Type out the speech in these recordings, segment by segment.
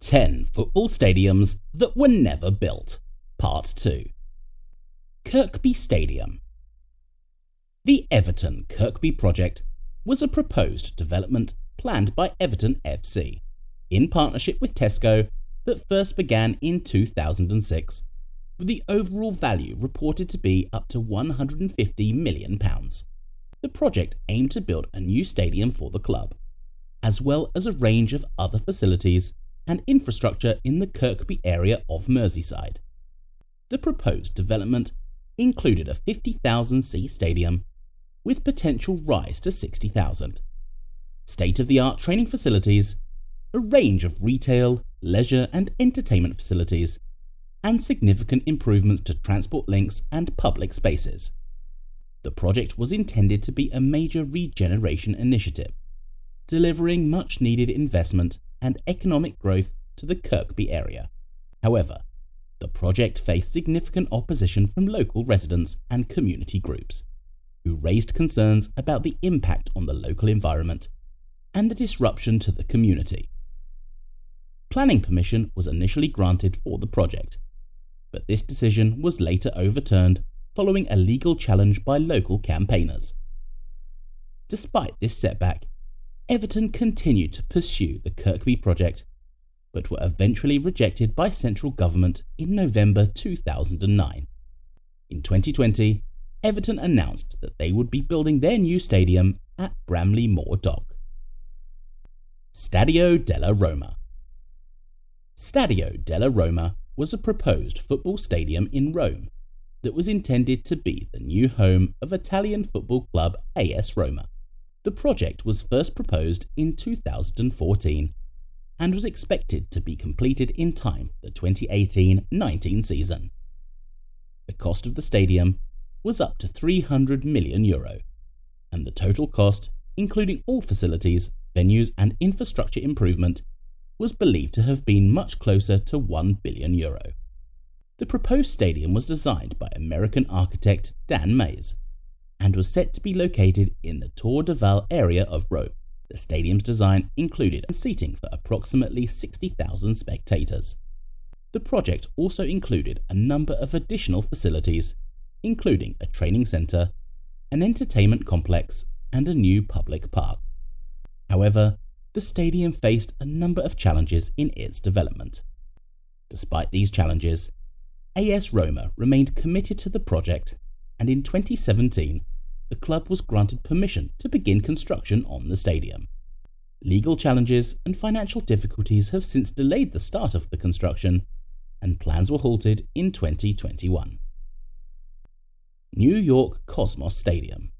10 football stadiums that were never built. Part 2. Kirkby Stadium. The Everton Kirkby project was a proposed development planned by Everton FC in partnership with Tesco that first began in 2006, with the overall value reported to be up to £150 million. The project aimed to build a new stadium for the club, as well as a range of other facilities and infrastructure in the Kirkby area of Merseyside. The proposed development included a 50,000-seat stadium with potential rise to 60,000, state-of-the-art training facilities, a range of retail, leisure and entertainment facilities, and significant improvements to transport links and public spaces. The project was intended to be a major regeneration initiative, delivering much-needed investment and economic growth to the Kirkby area. However, the project faced significant opposition from local residents and community groups, who raised concerns about the impact on the local environment and the disruption to the community. Planning permission was initially granted for the project, but this decision was later overturned following a legal challenge by local campaigners. Despite this setback, Everton continued to pursue the Kirkby project, but were eventually rejected by central government in November 2009. In 2020, Everton announced that they would be building their new stadium at Bramley Moor Dock. STADIO della Roma. STADIO della Roma was a proposed football stadium in Rome that was intended to be the new home of Italian football club AS Roma. The project was first proposed in 2014 and was expected to be completed in time for the 2018-19 season. The cost of the stadium was up to €300 million, and the total cost, including all facilities, venues and infrastructure improvement, was believed to have been much closer to €1 billion. The proposed stadium was designed by American architect Dan Mays and was set to be located in the Tor de Val area of Rome. The stadium's design included seating for approximately 60,000 spectators. The project also included a number of additional facilities, including a training centre, an entertainment complex, and a new public park. However, the stadium faced a number of challenges in its development. Despite these challenges, AS Roma remained committed to the project, and in 2017, the club was granted permission to begin construction on the stadium. Legal challenges and financial difficulties have since delayed the start of the construction, and plans were halted in 2021. New York Cosmos Stadium.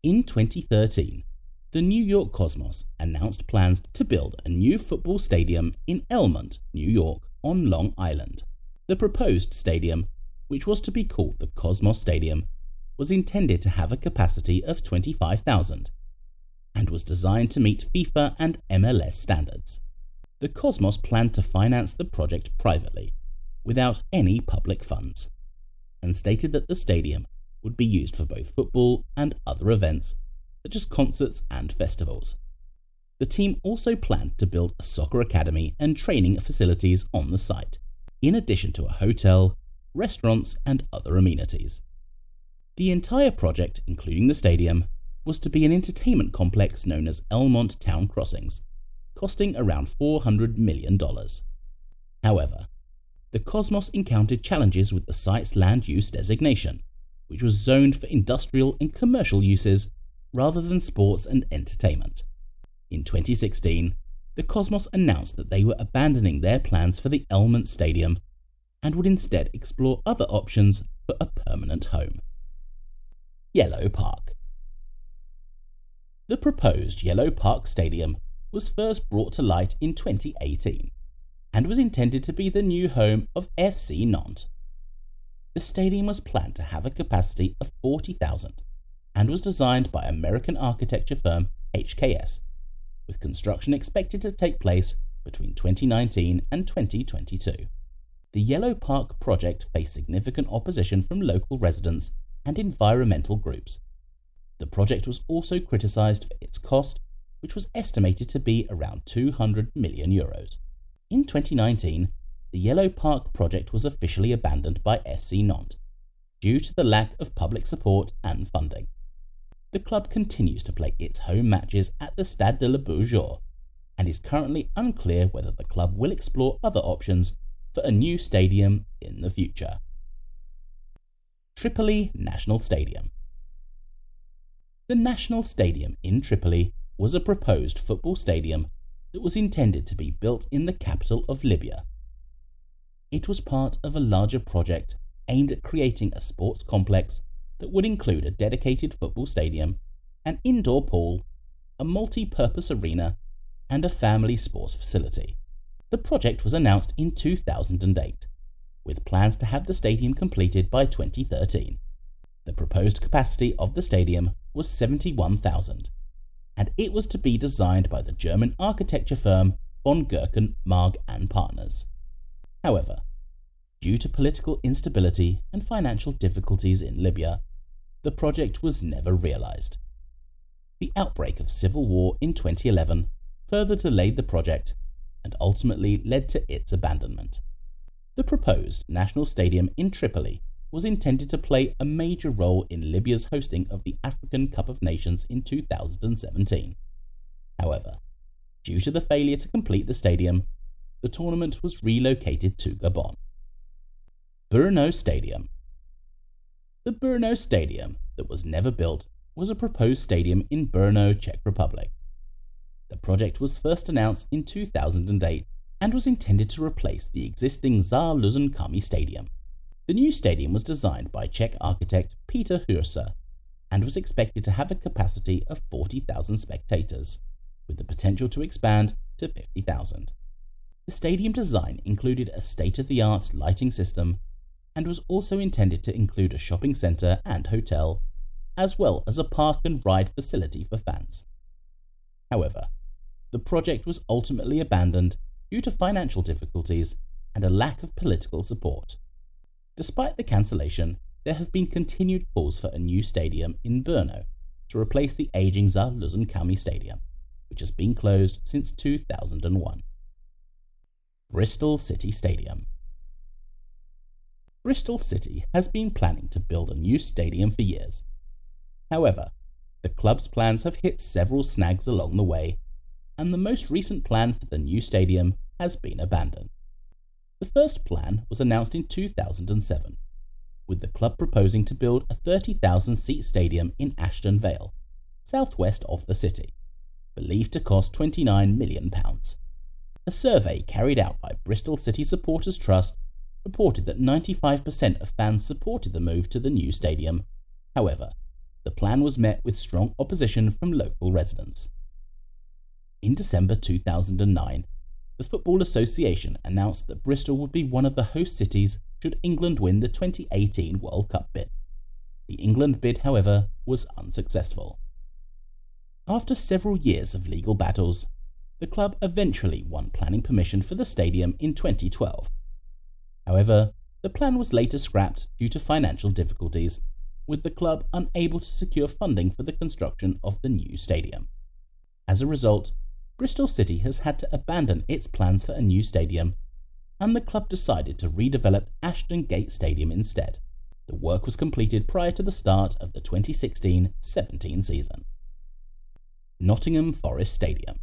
In 2013, the New York Cosmos announced plans to build a new football stadium in Elmont, New York, on Long Island. The proposed stadium, which was to be called the Cosmos Stadium, was intended to have a capacity of 25,000 and was designed to meet FIFA and MLS standards. The Cosmos planned to finance the project privately, without any public funds, and stated that the stadium would be used for both football and other events, such as concerts and festivals. The team also planned to build a soccer academy and training facilities on the site, in addition to a hotel, restaurants and other amenities. The entire project, including the stadium, was to be an entertainment complex known as Elmont Town Crossings, costing around $400 million. However, the Cosmos encountered challenges with the site's land use designation, which was zoned for industrial and commercial uses rather than sports and entertainment. In 2016, the Cosmos announced that they were abandoning their plans for the Elmont Stadium and would instead explore other options for a permanent home. Yellow Park. The proposed Yellow Park Stadium was first brought to light in 2018 and was intended to be the new home of FC Nantes. The stadium was planned to have a capacity of 40,000 and was designed by American architecture firm HKS, with construction expected to take place between 2019 and 2022. The Yellow Park project faced significant opposition from local residents and environmental groups. The project was also criticised for its cost, which was estimated to be around €200 million. In 2019, the Yellow Park project was officially abandoned by FC Nantes due to the lack of public support and funding. The club continues to play its home matches at the Stade de la Beaujour and is currently unclear whether the club will explore other options for a new stadium in the future. Tripoli National Stadium. The National Stadium in Tripoli was a proposed football stadium that was intended to be built in the capital of Libya. It was part of a larger project aimed at creating a sports complex that would include a dedicated football stadium, an indoor pool, a multi-purpose arena, and a family sports facility. The project was announced in 2008, with plans to have the stadium completed by 2013. The proposed capacity of the stadium was 71,000, and it was to be designed by the German architecture firm von Gerken, Marg & Partners. However, due to political instability and financial difficulties in Libya, the project was never realized. The outbreak of civil war in 2011 further delayed the project and ultimately led to its abandonment. The proposed national stadium in Tripoli was intended to play a major role in Libya's hosting of the African Cup of Nations in 2017. However, due to the failure to complete the stadium, the tournament was relocated to Gabon. BRNO Stadium. The BRNO Stadium that was never built was a proposed stadium in Brno, Czech Republic. The project was first announced in 2008 and was intended to replace the existing Za Luzenkami Stadium. The new stadium was designed by Czech architect Peter Hürser and was expected to have a capacity of 40,000 spectators, with the potential to expand to 50,000. The stadium design included a state-of-the-art lighting system and was also intended to include a shopping centre and hotel, as well as a park and ride facility for fans. However, the project was ultimately abandoned due to financial difficulties and a lack of political support. Despite the cancellation, there have been continued calls for a new stadium in Brno to replace the aging Za Luzenkami Stadium, which has been closed since 2001. Bristol City Stadium. Bristol City has been planning to build a new stadium for years. However, the club's plans have hit several snags along the way, and the most recent plan for the new stadium has been abandoned. The first plan was announced in 2007, with the club proposing to build a 30,000-seat stadium in Ashton Vale, southwest of the city, believed to cost £29 million. A survey carried out by Bristol City Supporters Trust reported that 95% of fans supported the move to the new stadium. However, the plan was met with strong opposition from local residents. In December 2009, the Football Association announced that Bristol would be one of the host cities should England win the 2018 World Cup bid. The England bid, however, was unsuccessful. After several years of legal battles, the club eventually won planning permission for the stadium in 2012. However, the plan was later scrapped due to financial difficulties, with the club unable to secure funding for the construction of the new stadium. As a result, Bristol City has had to abandon its plans for a new stadium, and the club decided to redevelop Ashton Gate Stadium instead. The work was completed prior to the start of the 2016-17 season. Nottingham Forest Stadium.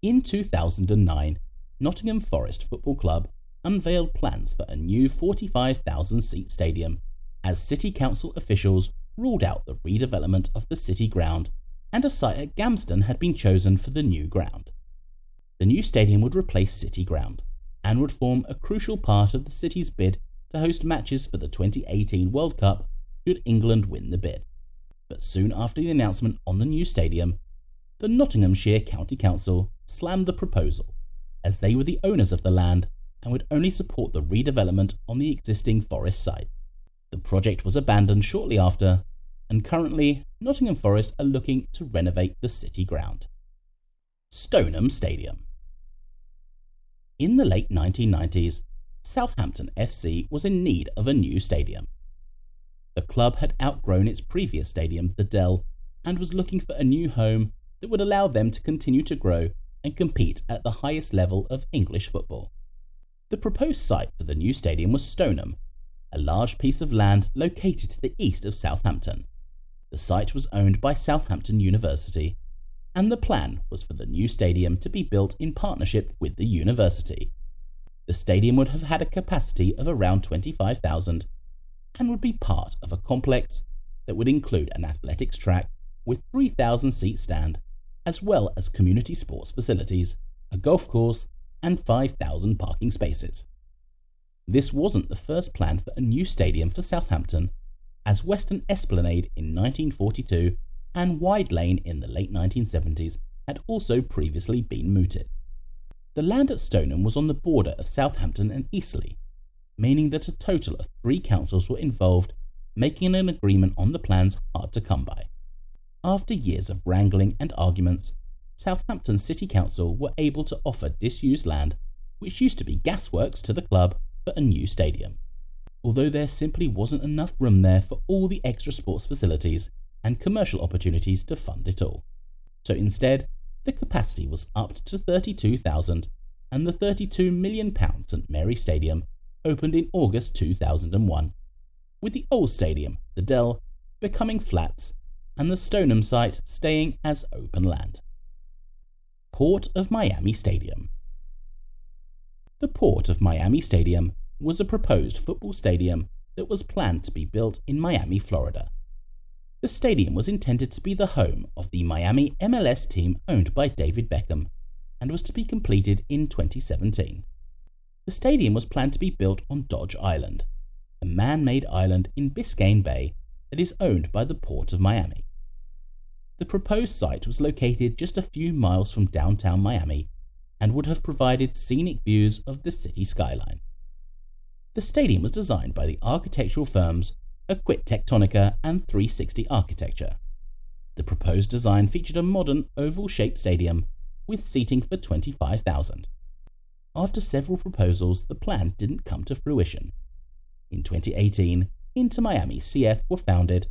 In 2009, Nottingham Forest Football Club unveiled plans for a new 45,000-seat stadium as City Council officials ruled out the redevelopment of the City Ground, and a site at Gamston had been chosen for the new ground. The new stadium would replace City Ground and would form a crucial part of the city's bid to host matches for the 2018 World Cup should England win the bid. But soon after the announcement on the new stadium, the Nottinghamshire County Council slammed the proposal, as they were the owners of the land and would only support the redevelopment on the existing forest site. The project was abandoned shortly after, and currently Nottingham Forest are looking to renovate the City Ground. Stoneham Stadium. In the late 1990s, Southampton FC was in need of a new stadium. The club had outgrown its previous stadium, the DELLA, and was looking for a new home that would allow them to continue to grow and compete at the highest level of English football. The proposed site for the new stadium was Stoneham, a large piece of land located to the east of Southampton. The site was owned by Southampton University, and the plan was for the new stadium to be built in partnership with the university. The stadium would have had a capacity of around 25,000 and would be part of a complex that would include an athletics track with 3,000-seat stand, as well as community sports facilities, a golf course, and 5,000 parking spaces. This wasn't the first plan for a new stadium for Southampton, as Western Esplanade in 1942 and Wide Lane in the late 1970s had also previously been mooted. The land at Stoneham was on the border of Southampton and Eastleigh, meaning that a total of 3 councils were involved, making an agreement on the plans hard to come by. After years of wrangling and arguments, Southampton City Council were able to offer disused land, which used to be gasworks, to the club for a new stadium, although there simply wasn't enough room there for all the extra sports facilities and commercial opportunities to fund it all. So instead, the capacity was upped to 32,000, and the £32 million St Mary Stadium opened in August 2001, with the old stadium, the DELLA, becoming flats and the Stoneham site staying as open land. Port of Miami Stadium. The Port of Miami Stadium was a proposed football stadium that was planned to be built in Miami, Florida. The stadium was intended to be the home of the Miami MLS team owned by David Beckham and was to be completed in 2017. The stadium was planned to be built on Dodge Island, a man-made island in Biscayne Bay that is owned by the Port of Miami. The proposed site was located just a few miles from downtown Miami and would have provided scenic views of the city skyline. The stadium was designed by the architectural firms Arquitectonica and 360 Architecture. The proposed design featured a modern oval-shaped stadium with seating for 25,000. After several proposals, the plan didn't come to fruition. In 2018, Inter Miami CF were founded,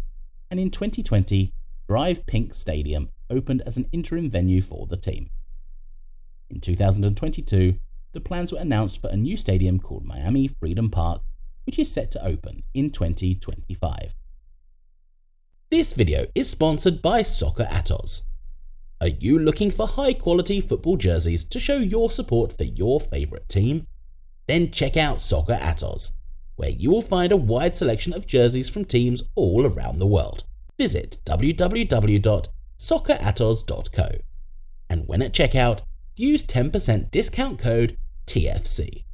and in 2020, Drive Pink Stadium opened as an interim venue for the team. In 2022, the plans were announced for a new stadium called Miami Freedom Park, which is set to open in 2025. This video is sponsored by Soccer Atos. Are you looking for high-quality football jerseys to show your support for your favourite team? Then check out Soccer Atos, where you will find a wide selection of jerseys from teams all around the world. Visit www.socceratos.co, and when at checkout, use 10% discount code TFC.